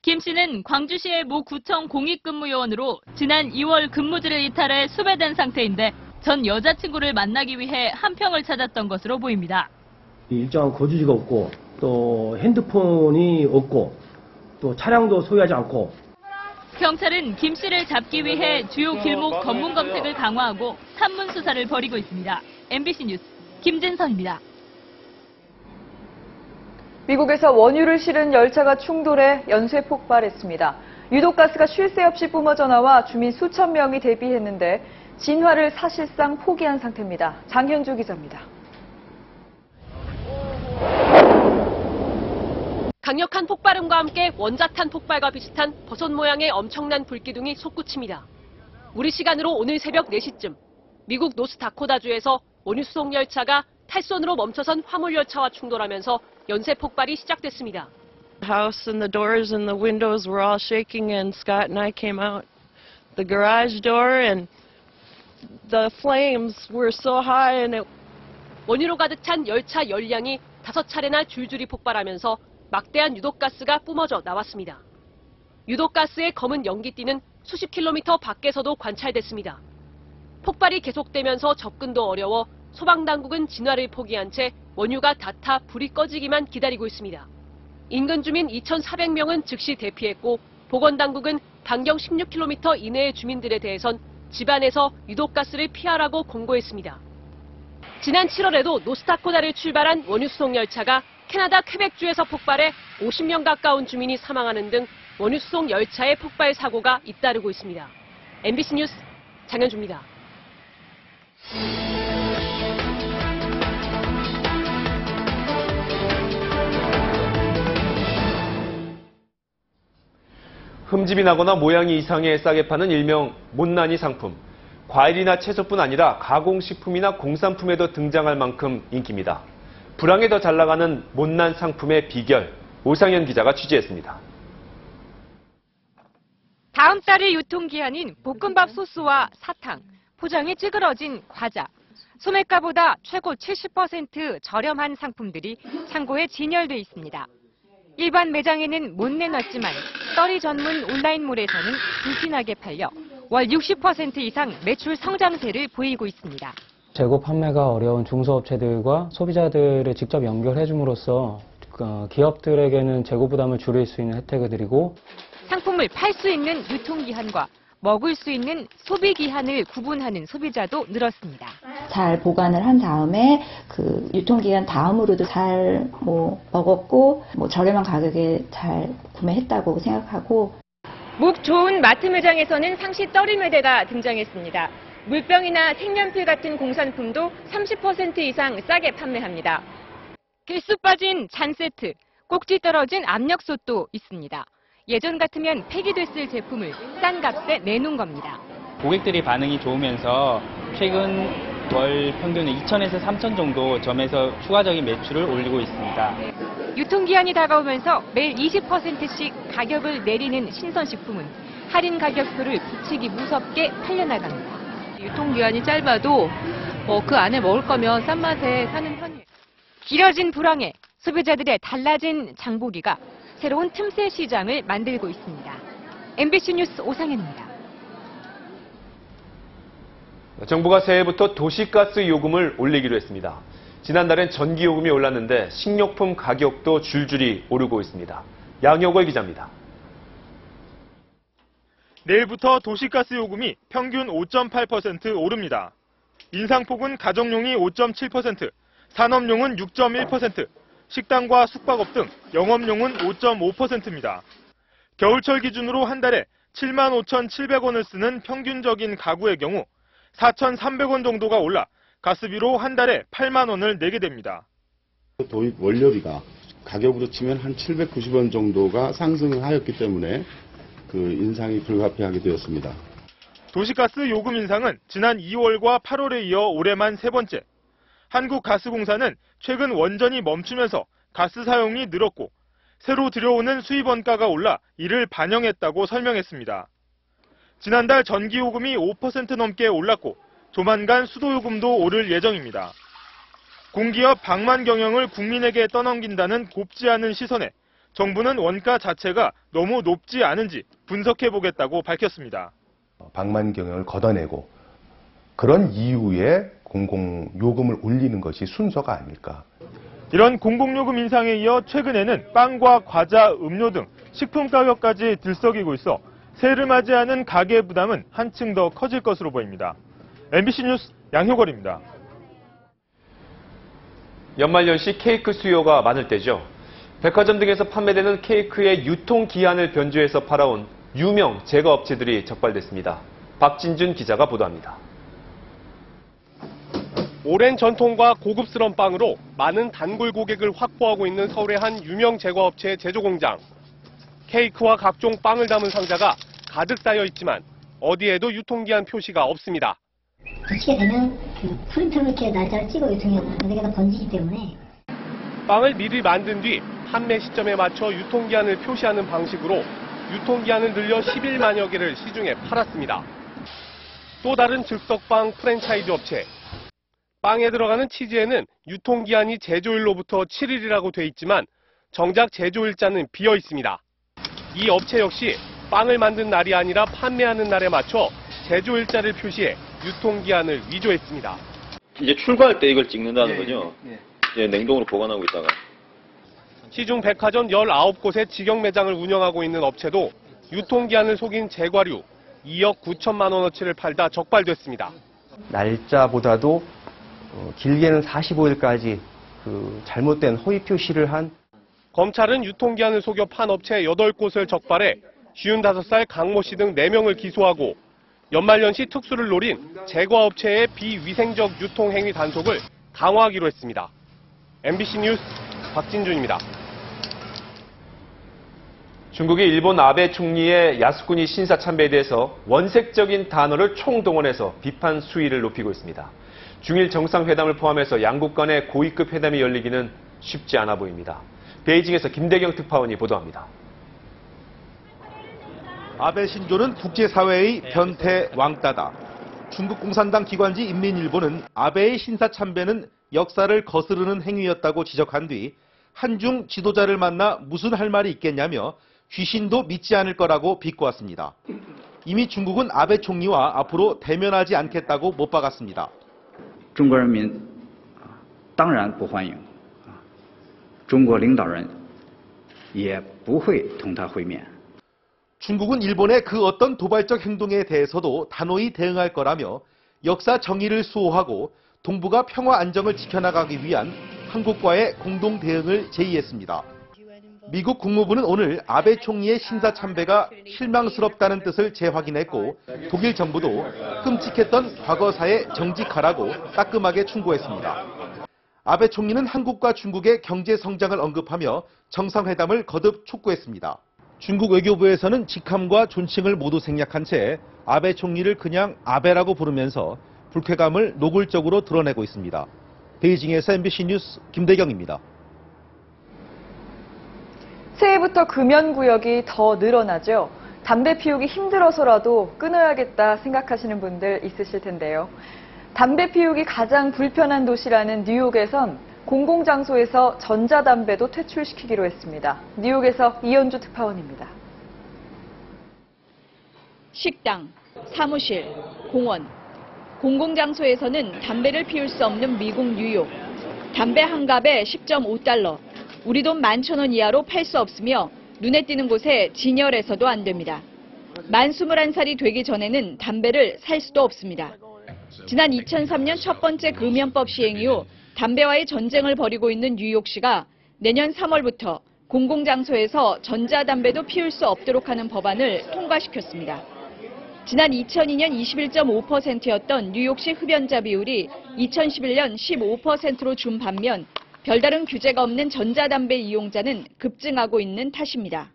[SPEAKER 17] 김 씨는 광주시의 모 구청 공익근무요원으로 지난 2월 근무지를 이탈해 수배된 상태인데 전 여자친구를 만나기 위해 한평을 찾았던 것으로 보입니다.
[SPEAKER 3] 일정한 거주지가 없고 또 핸드폰이 없고 또 차량도 소유하지 않고.
[SPEAKER 17] 경찰은 김 씨를 잡기 위해 주요 길목 검문 검색을 강화하고 산문 수사를 벌이고 있습니다. MBC 뉴스 김진선입니다.
[SPEAKER 2] 미국에서 원유를 실은 열차가 충돌해 연쇄 폭발했습니다. 유독가스가 쉴 새 없이 뿜어져 나와 주민 수천 명이 대피했는데 진화를 사실상 포기한 상태입니다. 장현주 기자입니다.
[SPEAKER 19] 강력한 폭발음과 함께 원자탄 폭발과 비슷한 버섯 모양의 엄청난 불기둥이 솟구칩니다. 우리 시간으로 오늘 새벽 4시쯤 미국 노스다코타주에서 원유 수송 열차가 탈선으로 멈춰선 화물 열차와 충돌하면서 연쇄 폭발이 시작됐습니다.
[SPEAKER 20] The house and the doors and the windows were all shaking and Scott and I came out the garage door and the flames were so high and
[SPEAKER 19] 원유로 가득 찬 열차 열량이 5차례나 줄줄이 폭발하면서 막대한 유독가스가 뿜어져 나왔습니다. 유독가스의 검은 연기띠는 수십 킬로미터 밖에서도 관찰됐습니다. 폭발이 계속되면서 접근도 어려워 소방당국은 진화를 포기한 채 원유가 닿아 불이 꺼지기만 기다리고 있습니다. 인근 주민 2,400명은 즉시 대피했고 보건당국은 반경 16km 이내의 주민들에 대해선 집안에서 유독가스를 피하라고 공고했습니다. 지난 7월에도 노스다코타를 출발한 원유 수송 열차가 캐나다 퀘벡주에서 폭발해 50명 가까운 주민이 사망하는 등 원유 수송 열차의 폭발 사고가 잇따르고 있습니다. MBC 뉴스 장현주입니다.
[SPEAKER 1] 흠집이 나거나 모양이 이상해 싸게 파는 일명 못난이 상품. 과일이나 채소뿐 아니라 가공식품이나 공산품에도 등장할 만큼 인기입니다. 불황에 더 잘 나가는 못난 상품의 비결, 오상현 기자가 취재했습니다.
[SPEAKER 21] 다음 달의 유통기한인 볶음밥 소스와 사탕, 포장이 찌그러진 과자.
[SPEAKER 4] 소매가보다 최고 70% 저렴한 상품들이 창고에 진열돼 있습니다. 일반 매장에는 못 내놨지만 떨이 전문 온라인몰에서는 불티나게 팔려 월 60% 이상 매출 성장세를 보이고 있습니다.
[SPEAKER 6] 재고 판매가 어려운 중소업체들과 소비자들을 직접 연결해 줌으로써 기업들에게는 재고 부담을 줄일 수 있는 혜택을 드리고
[SPEAKER 4] 상품을 팔 수 있는 유통기한과 먹을 수 있는 소비기한을 구분하는 소비자도 늘었습니다.
[SPEAKER 21] 잘 보관을 한 다음에 그 유통기한 다음으로도 잘 먹었고 저렴한 가격에 잘 구매했다고 생각하고
[SPEAKER 4] 목 좋은 마트 매장에서는 상시 떨이 매대가 등장했습니다. 물병이나 색연필 같은 공산품도 30% 이상 싸게 판매합니다. 필수 빠진 잔 세트, 꼭지 떨어진 압력솥도 있습니다. 예전 같으면 폐기됐을 제품을 싼 값에 내놓은 겁니다.
[SPEAKER 22] 고객들이 반응이 좋으면서 최근 월 평균 2,000에서 3,000 정도 점에서 추가적인 매출을 올리고 있습니다.
[SPEAKER 4] 유통기한이 다가오면서 매일 20%씩 가격을 내리는 신선식품은 할인 가격표를 붙이기 무섭게 팔려나갑니다.
[SPEAKER 9] 유통기한이 짧아도 그 안에 먹을 거면 싼 맛에 사는 편이에요.
[SPEAKER 4] 길어진 불황에 소비자들의 달라진 장보기가 새로운 틈새 시장을 만들고 있습니다. MBC 뉴스 오상현입니다.
[SPEAKER 1] 정부가 새해부터 도시가스 요금을 올리기로 했습니다. 지난달엔 전기요금이 올랐는데 식료품 가격도 줄줄이 오르고 있습니다. 양효걸 기자입니다.
[SPEAKER 23] 내일부터 도시가스 요금이 평균 5.8% 오릅니다. 인상폭은 가정용이 5.7%, 산업용은 6.1%, 식당과 숙박업 등 영업용은 5.5%입니다. 겨울철 기준으로 한 달에 75,700원을 쓰는 평균적인 가구의 경우 4,300원 정도가 올라 가스비로 한 달에 8만 원을 내게 됩니다.
[SPEAKER 24] 도입 원료비가 가격으로 치면 한 790원 정도가 상승을 하였기 때문에 그 인상이 불가피하게 되었습니다.
[SPEAKER 23] 도시가스 요금 인상은 지난 2월과 8월에 이어 올해만 세 번째. 한국가스공사는 최근 원전이 멈추면서 가스 사용이 늘었고 새로 들여오는 수입 원가가 올라 이를 반영했다고 설명했습니다. 지난달 전기요금이 5% 넘게 올랐고 조만간 수도요금도 오를 예정입니다. 공기업 방만 경영을 국민에게 떠넘긴다는 곱지 않은 시선에 정부는 원가 자체가 너무 높지 않은지 분석해보겠다고 밝혔습니다.
[SPEAKER 26] 방만 경영을 걷어내고 그런 이후에 공공요금을 올리는 것이 순서가 아닐까.
[SPEAKER 23] 이런 공공요금 인상에 이어 최근에는 빵과 과자, 음료 등 식품 가격까지 들썩이고 있어 새해를 맞이하는 가계 부담은 한층 더 커질 것으로 보입니다. MBC 뉴스 양효걸입니다.
[SPEAKER 1] 연말연시 케이크 수요가 많을 때죠. 백화점 등에서 판매되는 케이크의 유통기한을 변조해서 팔아온 유명 제과업체들이 적발됐습니다. 박진준 기자가 보도합니다.
[SPEAKER 28] 오랜 전통과 고급스러운 빵으로 많은 단골 고객을 확보하고 있는 서울의 한 유명 제과업체의 제조공장. 케이크와 각종 빵을 담은 상자가 가득 쌓여 있지만 어디에도 유통기한 표시가 없습니다.
[SPEAKER 15] 어떻게 되면 그 프린터로 이렇게 날짜를 찍어 유통기한 어디에다 번지기 때문에
[SPEAKER 28] 빵을 미리 만든 뒤 판매 시점에 맞춰 유통기한을 표시하는 방식으로 유통기한을 늘려 11만여 개를 시중에 팔았습니다. 또 다른 즉석빵 프랜차이즈 업체. 빵에 들어가는 치즈에는 유통기한이 제조일로부터 7일이라고 돼 있지만 정작 제조일자는 비어 있습니다. 이 업체 역시 빵을 만든 날이 아니라 판매하는 날에 맞춰 제조일자를 표시해 유통기한을 위조했습니다.
[SPEAKER 29] 이제 출고할 때 이걸 찍는다는 거죠? 예, 냉동으로 보관하고 있다가.
[SPEAKER 28] 시중 백화점 19곳의 직영 매장을 운영하고 있는 업체도 유통기한을 속인 제과류 2억 9천만 원어치를 팔다 적발됐습니다.
[SPEAKER 30] 날짜보다도 길게는 45일까지 잘못된 허위 표시를 한
[SPEAKER 28] 검찰은 유통기한을 속여 판 업체 8곳을 적발해 55살 강모 씨 등 4명을 기소하고 연말연시 특수를 노린 제과업체의 비위생적 유통행위 단속을 강화하기로 했습니다. MBC 뉴스 박진준입니다.
[SPEAKER 1] 중국이 일본 아베 총리의 야스쿠니 신사 참배에 대해서 원색적인 단어를 총동원해서 비판 수위를 높이고 있습니다. 중일 정상회담을 포함해서 양국 간의 고위급 회담이 열리기는 쉽지 않아 보입니다. 베이징에서 김대경 특파원이 보도합니다.
[SPEAKER 31] 아베 신조는 국제사회의 변태 왕따다.
[SPEAKER 5] 중국 공산당 기관지 인민일보는 아베의 신사참배는 역사를 거스르는 행위였다고 지적한 뒤 한중 지도자를 만나 무슨 할 말이 있겠냐며 귀신도 믿지 않을 거라고 비꼬았습니다. 이미 중국은 아베 총리와 앞으로 대면하지 않겠다고 못 박았습니다.
[SPEAKER 7] 中国人民当然不欢迎，中国领导人也不会同他会面。
[SPEAKER 5] 중국은 일본의 그 어떤 도발적 행동에 대해서도 단호히 대응할 거라며 역사 정의를 수호하고 동북아 평화 안정을 지켜나가기 위한 한국과의 공동 대응을 제의했습니다. 미국 국무부는 오늘 아베 총리의 신사 참배가 실망스럽다는 뜻을 재확인했고 독일 정부도 끔찍했던 과거사에 정직하라고 따끔하게 충고했습니다. 아베 총리는 한국과 중국의 경제 성장을 언급하며 정상회담을 거듭 촉구했습니다. 중국 외교부에서는 직함과 존칭을 모두 생략한 채 아베 총리를 그냥 아베라고 부르면서 불쾌감을 노골적으로 드러내고 있습니다. 베이징에서 MBC 뉴스 김대경입니다.
[SPEAKER 2] 새해부터 금연구역이 더 늘어나죠. 담배 피우기 힘들어서라도 끊어야겠다 생각하시는 분들 있으실 텐데요. 담배 피우기 가장 불편한 도시라는 뉴욕에선 공공장소에서 전자담배도 퇴출시키기로 했습니다. 뉴욕에서 이현주 특파원입니다.
[SPEAKER 8] 식당, 사무실, 공원, 공공장소에서는 담배를 피울 수 없는 미국 뉴욕. 담배 한 갑에 10.5달러, 우리 돈 11,000원 이하로 팔 수 없으며 눈에 띄는 곳에 진열해서도 안 됩니다. 만 21살이 되기 전에는 담배를 살 수도 없습니다. 지난 2003년 첫 번째 금연법 시행 이후 담배와의 전쟁을 벌이고 있는 뉴욕시가 내년 3월부터 공공장소에서 전자담배도 피울 수 없도록 하는 법안을 통과시켰습니다. 지난 2002년 21.5%였던 뉴욕시 흡연자 비율이 2011년 15%로 준 반면 별다른 규제가 없는 전자담배 이용자는 급증하고 있는 탓입니다.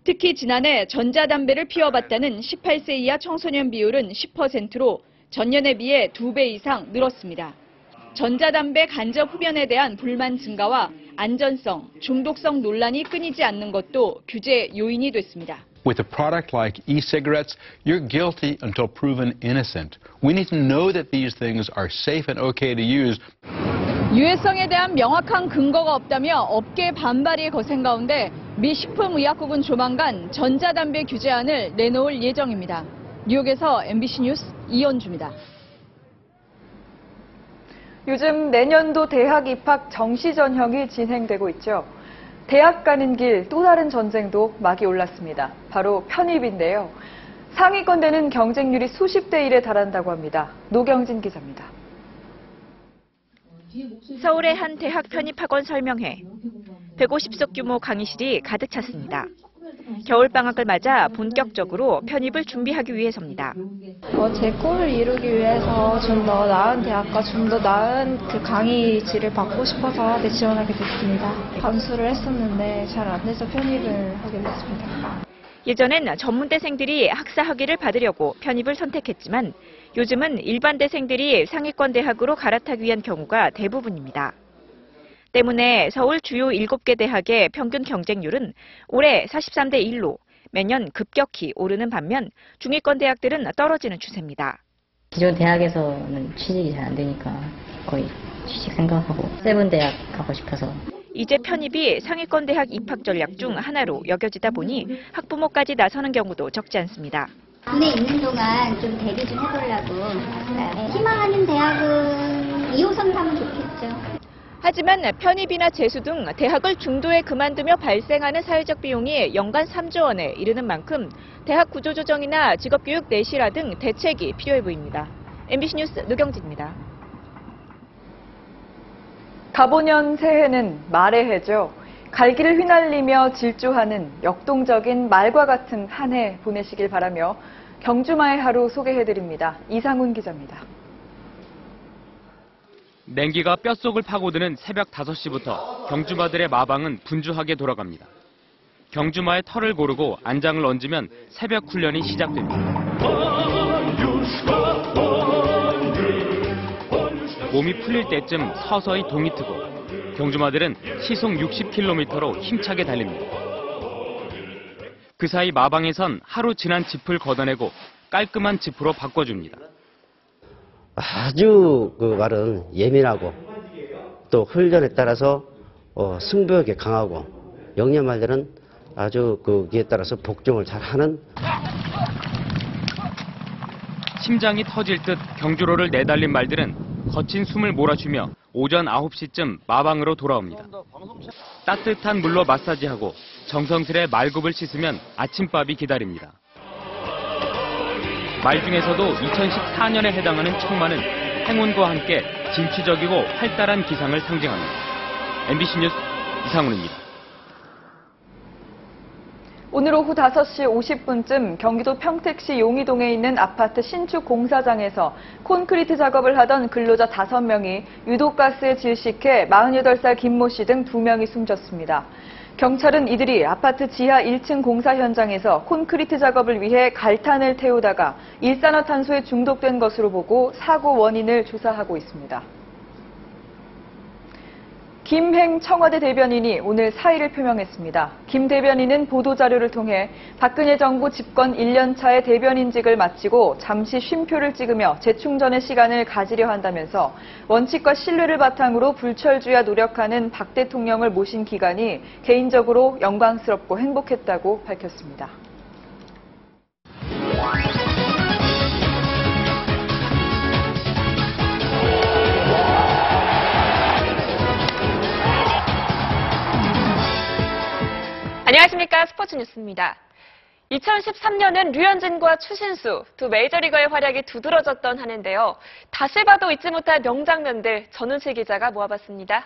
[SPEAKER 8] 특히 지난해 전자담배를 피워봤다는 18세 이하 청소년 비율은 10%로 전년에 비해 2배 이상 늘었습니다. 전자담배 간접 흡연에 대한 불만 증가와 안전성, 중독성 논란이 끊이지 않는 것도 규제 요인이 됐습니다.
[SPEAKER 10] With a product like e-cigarettes, you're guilty until proven innocent. We need to know that these things are safe and okay to use.
[SPEAKER 8] 유해성에 대한 명확한 근거가 없다며 업계 반발이 거센 가운데 미 식품의약국은 조만간 전자담배 규제안을 내놓을 예정입니다. 뉴욕에서 MBC 뉴스 이현주입니다.
[SPEAKER 2] 요즘 내년도 대학 입학 정시 전형이 진행되고 있죠. 대학 가는 길 또 다른 전쟁도 막이 올랐습니다. 바로 편입인데요. 상위권 되는 경쟁률이 수십 대 1에 달한다고 합니다. 노경진 기자입니다.
[SPEAKER 11] 서울의 한 대학 편입학원 설명회. 150석 규모 강의실이 가득 찼습니다. 겨울방학을 맞아 본격적으로 편입을 준비하기 위해서입니다.
[SPEAKER 12] 제 꿈을 이루기 위해서 좀 더 나은 대학과 좀 더 나은 그 강의질을 받고 싶어서 지원하게 됐습니다. 반수를 했었는데 잘 안 돼서 편입을 하게 됐습니다.
[SPEAKER 11] 예전엔 전문대생들이 학사 학위를 받으려고 편입을 선택했지만 요즘은 일반대생들이 상위권 대학으로 갈아타기 위한 경우가 대부분입니다. 때문에 서울 주요 7개 대학의 평균 경쟁률은 올해 43대 1로 매년 급격히 오르는 반면 중위권 대학들은 떨어지는 추세입니다.
[SPEAKER 14] 기존 대학에서는 취직이 잘 안 되니까 거의 취직 생각하고 세븐대학 가고 싶어서.
[SPEAKER 11] 이제 편입이 상위권 대학 입학 전략 중 하나로 여겨지다 보니 학부모까지 나서는 경우도 적지 않습니다.
[SPEAKER 15] 군에 있는 동안 좀 대비 좀 해보려고. 희망하는 대학은 2호선 가면 좋겠죠.
[SPEAKER 11] 하지만 편입이나 재수 등 대학을 중도에 그만두며 발생하는 사회적 비용이 연간 3조 원에 이르는 만큼 대학 구조조정이나 직업교육 내실화 등 대책이 필요해 보입니다. MBC 뉴스 노경진입니다.
[SPEAKER 2] 가보년 새해는 말의 해죠. 갈기를 휘날리며 질주하는 역동적인 말과 같은 한 해 보내시길 바라며 경주마의 하루 소개해드립니다. 이상훈 기자입니다.
[SPEAKER 16] 냉기가 뼛속을 파고드는 새벽 5시부터 경주마들의 마방은 분주하게 돌아갑니다. 경주마의 털을 고르고 안장을 얹으면 새벽 훈련이 시작됩니다. 몸이 풀릴 때쯤 서서히 동이 트고 경주마들은 시속 60km로 힘차게 달립니다. 그 사이 마방에선 하루 지난 짚을 걷어내고 깔끔한 짚으로 바꿔줍니다.
[SPEAKER 3] 아주 그 말은 예민하고 또 훈련에 따라서 승부욕이 강하고 영리한 말들은 아주 거기에 따라서 복종을 잘하는.
[SPEAKER 16] 심장이 터질 듯 경주로를 내달린 말들은 거친 숨을 몰아쉬며 오전 9시쯤 마방으로 돌아옵니다. 따뜻한 물로 마사지하고 정성스레 말굽을 씻으면 아침밥이 기다립니다. 말 중에서도 2014년에 해당하는 청마는 행운과 함께 진취적이고 활달한 기상을 상징합니다. MBC 뉴스 이상훈입니다.
[SPEAKER 2] 오늘 오후 5시 50분쯤 경기도 평택시 용이동에 있는 아파트 신축 공사장에서 콘크리트 작업을 하던 근로자 5명이 유독가스에 질식해 48살 김모 씨 등 2명이 숨졌습니다. 경찰은 이들이 아파트 지하 1층 공사 현장에서 콘크리트 작업을 위해 갈탄을 태우다가 일산화탄소에 중독된 것으로 보고 사고 원인을 조사하고 있습니다. 김행 청와대 대변인이 오늘 사의를 표명했습니다. 김 대변인은 보도자료를 통해 박근혜 정부 집권 1년차의 대변인직을 마치고 잠시 쉼표를 찍으며 재충전의 시간을 가지려 한다면서 원칙과 신뢰를 바탕으로 불철주야 노력하는 박 대통령을 모신 기간이 개인적으로 영광스럽고 행복했다고 밝혔습니다.
[SPEAKER 9] 안녕하십니까. 스포츠 뉴스입니다. 2013년은 류현진과 추신수, 두 메이저리거의 활약이 두드러졌던 한 해인데요. 다시 봐도 잊지 못할 명장면들 전훈실 기자가 모아봤습니다.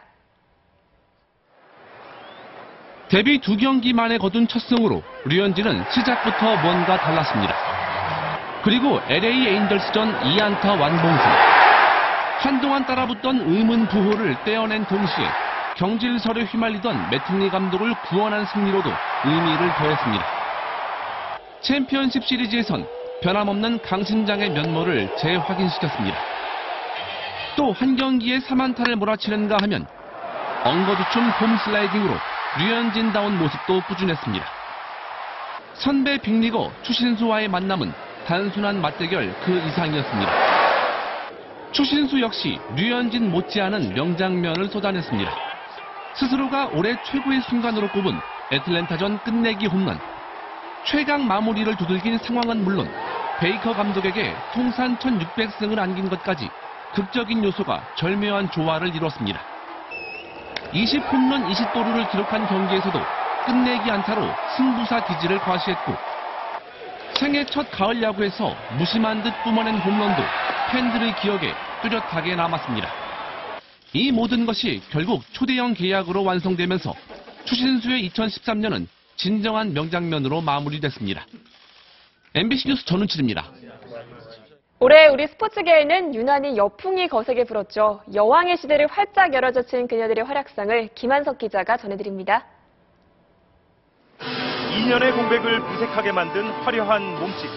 [SPEAKER 6] 데뷔 2경기 만에 거둔 첫 승으로 류현진은 시작부터 뭔가 달랐습니다. 그리고 LA 에인절스전 2안타 완봉승. 한동안 따라붙던 의문 부호를 떼어낸 동시에 경질설에 휘말리던 매퉁리 감독을 구원한 승리로도 의미를 더했습니다. 챔피언십 시리즈에선 변함없는 강신장의 면모를 재확인시켰습니다. 또 한 경기에 3안타를 몰아치는가 하면 엉거주춤 홈슬라이딩으로 류현진다운 모습도 꾸준했습니다. 선배 빅리거 추신수와의 만남은 단순한 맞대결 그 이상이었습니다. 추신수 역시 류현진 못지않은 명장면을 쏟아냈습니다. 스스로가 올해 최고의 순간으로 꼽은 애틀랜타전 끝내기 홈런. 최강 마무리를 두들긴 상황은 물론 베이커 감독에게 통산 1600승을 안긴 것까지 극적인 요소가 절묘한 조화를 이뤘습니다. 20홈런 20도루를 기록한 경기에서도 끝내기 안타로 승부사 기질을 과시했고 생애 첫 가을 야구에서 무심한 듯 뿜어낸 홈런도 팬들의 기억에 뚜렷하게 남았습니다. 이 모든 것이 결국 초대형 계약으로 완성되면서 추신수의 2013년은 진정한 명장면으로 마무리됐습니다. MBC 뉴스 전훈칠입니다.
[SPEAKER 9] 올해 우리 스포츠계에는 유난히 여풍이 거세게 불었죠. 여왕의 시대를 활짝 열어젖힌 그녀들의 활약상을 김한석 기자가 전해드립니다.
[SPEAKER 23] 2년의 공백을 무색하게 만든 화려한 몸짓.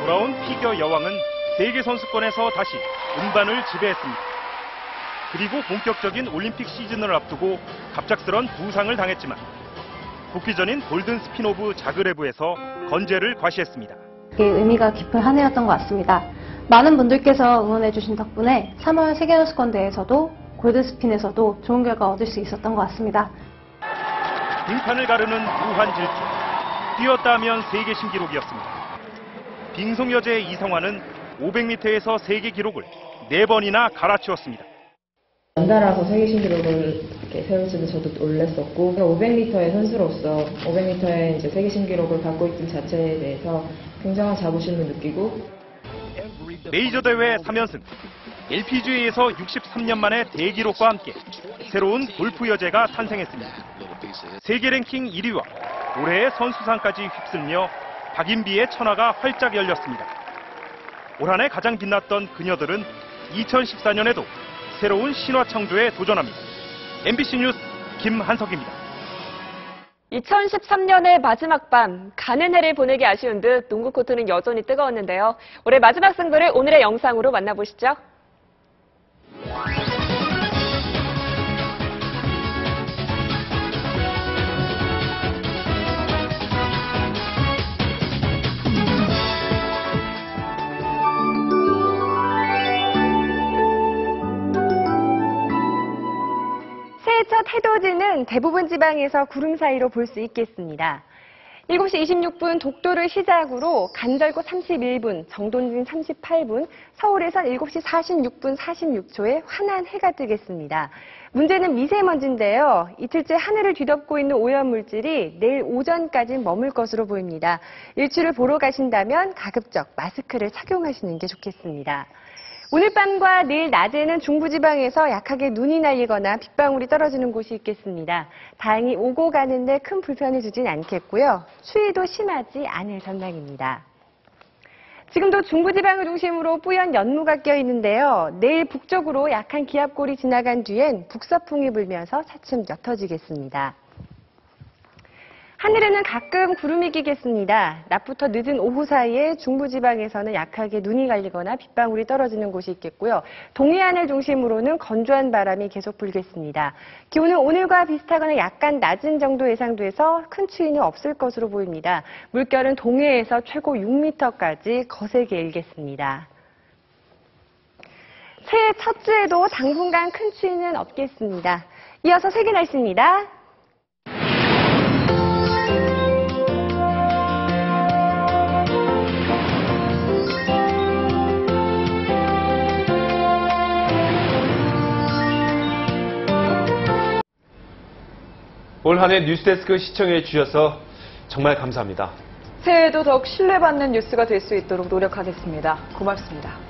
[SPEAKER 23] 돌아온 피겨 여왕은 세계 선수권에서 다시 음반을 지배했습니다. 그리고 본격적인 올림픽 시즌을 앞두고 갑작스런 부상을 당했지만 복귀 전인 골든 스핀 오브 자그레브에서 건재를 과시했습니다.
[SPEAKER 13] 의미가 깊은 한 해였던 것 같습니다. 많은 분들께서 응원해주신 덕분에 3월 세계선수권대회에서도 골든스핀에서도 좋은 결과 얻을 수 있었던 것 같습니다.
[SPEAKER 23] 등판을 가르는 무한 질주. 뛰었다 하면 세계 신기록이었습니다. 빙속 여제 이성화는 500m에서 세계 기록을 4번이나 갈아치웠습니다.
[SPEAKER 17] 연달아서 세계 신기록을 이렇게 세울지도 저도 놀랐었고 500m의 선수로서 500m의 이제 세계 신기록을 갖고 있는 자체에 대해서 굉장한 자부심을 느끼고
[SPEAKER 23] 메이저 대회 3연승, LPGA에서 63년 만에 대기록과 함께 새로운 골프 여제가 탄생했습니다. 세계 랭킹 1위와 올해의 선수상까지 휩쓸며 박인비의 천하가 활짝 열렸습니다. 올 한 해 가장 빛났던 그녀들은 2014년에도 새로운 신화 창조에 도전합니다. MBC 뉴스 김한석입니다.
[SPEAKER 9] 2013년의 마지막 밤, 가는 해를 보내기 아쉬운 듯 농구 코트는 여전히 뜨거웠는데요. 올해 마지막 승부를 오늘의 영상으로 만나보시죠. 해돋이는 대부분 지방에서 구름 사이로 볼 수 있겠습니다. 7시 26분 독도를 시작으로 간절곶 31분, 정동진 38분, 서울에선 7시 46분 46초에 환한 해가 뜨겠습니다. 문제는 미세먼지인데요. 이틀째 하늘을 뒤덮고 있는 오염물질이 내일 오전까지 머물 것으로 보입니다. 일출을 보러 가신다면 가급적 마스크를 착용하시는 게 좋겠습니다. 오늘 밤과 내일 낮에는 중부지방에서 약하게 눈이 날리거나 빗방울이 떨어지는 곳이 있겠습니다. 다행히 오고 가는데 큰 불편을 주진 않겠고요. 추위도 심하지 않을 전망입니다. 지금도 중부지방을 중심으로 뿌연 연무가 껴 있는데요. 내일 북쪽으로 약한 기압골이 지나간 뒤엔 북서풍이 불면서 차츰 옅어지겠습니다. 하늘에는 가끔 구름이 끼겠습니다. 낮부터 늦은 오후 사이에 중부지방에서는 약하게 눈이 갈리거나 빗방울이 떨어지는 곳이 있겠고요. 동해안을 중심으로는 건조한 바람이 계속 불겠습니다. 기온은 오늘과 비슷하거나 약간 낮은 정도 예상돼서 큰 추위는 없을 것으로 보입니다. 물결은 동해에서 최고 6m까지 거세게 일겠습니다. 새해 첫 주에도 당분간 큰 추위는 없겠습니다. 이어서 세계 날씨입니다.
[SPEAKER 1] 올 한 해 뉴스데스크 시청해 주셔서 정말 감사합니다.
[SPEAKER 2] 새해에도 더욱 신뢰받는 뉴스가 될 수 있도록 노력하겠습니다. 고맙습니다.